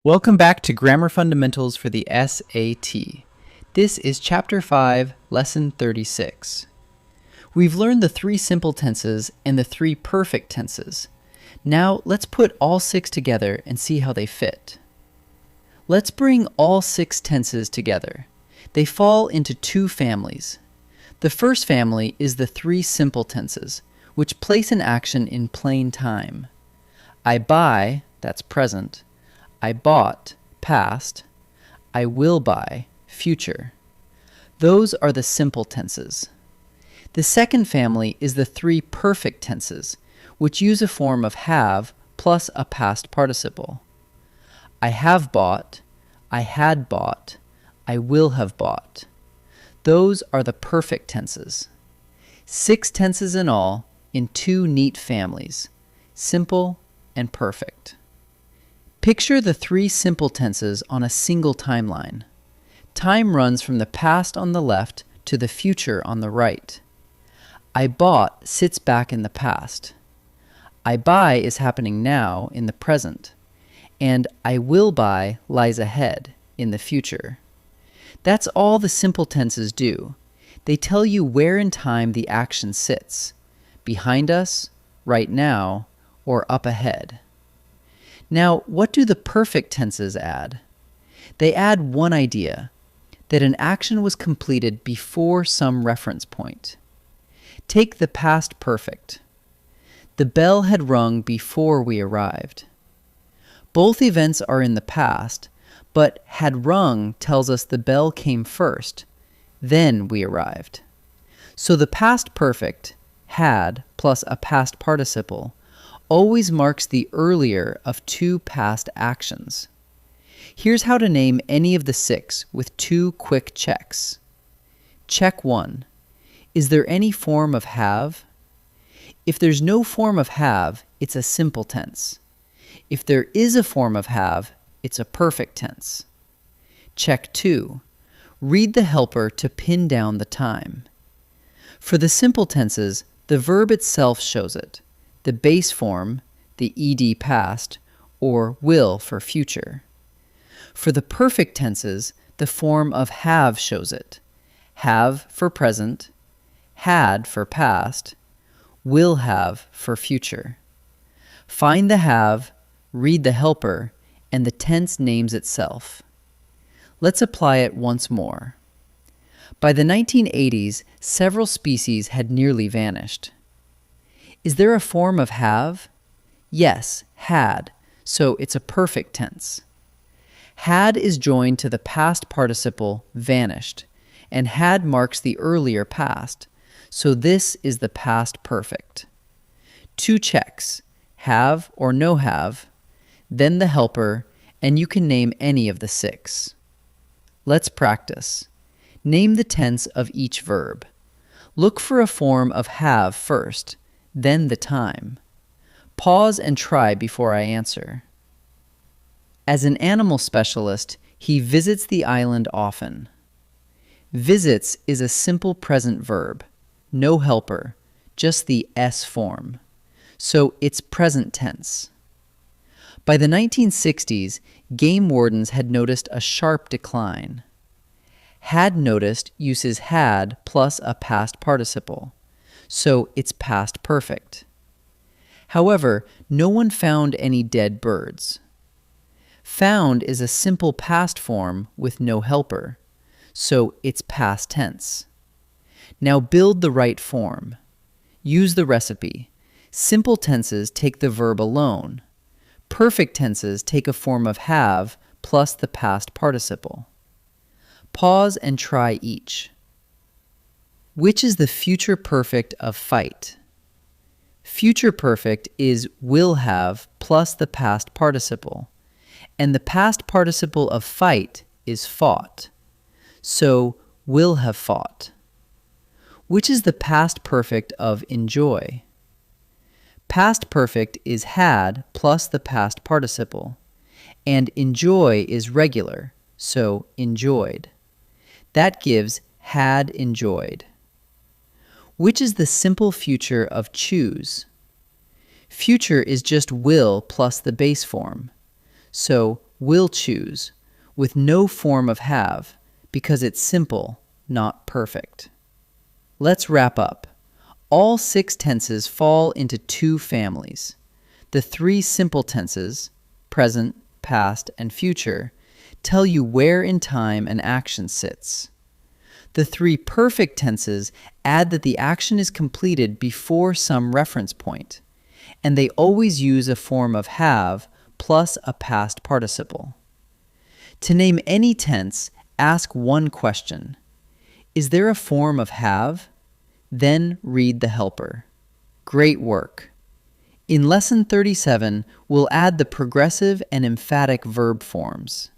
Welcome back to Grammar Fundamentals for the SAT. This is Chapter 5, Lesson 36. We've learned the 3 simple tenses and the 3 perfect tenses. Now let's put all 6 together and see how they fit. Let's bring all 6 tenses together. They fall into 2 families. The first family is the 3 simple tenses, which place an action in plain time. I buy, that's present. I bought, past. I will buy, future. Those are the simple tenses. The second family is the 3 perfect tenses, which use a form of have plus a past participle. I have bought, I had bought, I will have bought. Those are the perfect tenses. 6 tenses in all in 2 neat families, simple and perfect. Picture the 3 simple tenses on a single timeline. Time runs from the past on the left to the future on the right. I bought sits back in the past. I buy is happening now in the present. And I will buy lies ahead in the future. That's all the simple tenses do. They tell you where in time the action sits, behind us, right now, or up ahead. Now, what do the perfect tenses add? They add one idea, that an action was completed before some reference point. Take the past perfect. The bell had rung before we arrived. Both events are in the past, but had rung tells us the bell came first, then we arrived. So the past perfect, had, plus a past participle, always marks the earlier of 2 past actions. Here's how to name any of the 6 with 2 quick checks. Check 1. Is there any form of have? If there's no form of have, it's a simple tense. If there is a form of have, it's a perfect tense. Check 2. Read the helper to pin down the time. For the simple tenses, the verb itself shows it. The base form, the ed past, or will for future. For the perfect tenses, the form of have shows it. Have for present, had for past, will have for future. Find the have, read the helper, and the tense names itself. Let's apply it once more. By the 1980s, several species had nearly vanished. Is there a form of have? Yes, had, so it's a perfect tense. Had is joined to the past participle vanished, and had marks the earlier past, so this is the past perfect. 2 checks, have or no have, then the helper, and you can name any of the 6. Let's practice. Name the tense of each verb. Look for a form of have first, then the time. Pause and try before I answer. As an animal specialist, he visits the island often. Visits is a simple present verb, no helper, just the S form. So it's present tense. By the 1960s, game wardens had noticed a sharp decline. Had noticed uses had plus a past participle, so it's past perfect. However, no one found any dead birds. Found is a simple past form with no helper, so it's past tense. Now build the right form. Use the recipe. Simple tenses take the verb alone. Perfect tenses take a form of have plus the past participle. Pause and try each. Which is the future perfect of fight? Future perfect is will have plus the past participle, and the past participle of fight is fought. So, will have fought. Which is the past perfect of enjoy? Past perfect is had plus the past participle, and enjoy is regular, so enjoyed. That gives had enjoyed. Which is the simple future of choose? Future is just will plus the base form. So will choose, with no form of have, because it's simple, not perfect. Let's wrap up. All 6 tenses fall into 2 families. The 3 simple tenses, present, past, and future, tell you where in time an action sits. The 3 perfect tenses add that the action is completed before some reference point, and they always use a form of have plus a past participle. To name any tense, ask one question. Is there a form of have? Then read the helper. Great work! In Lesson 37, we'll add the progressive and emphatic verb forms.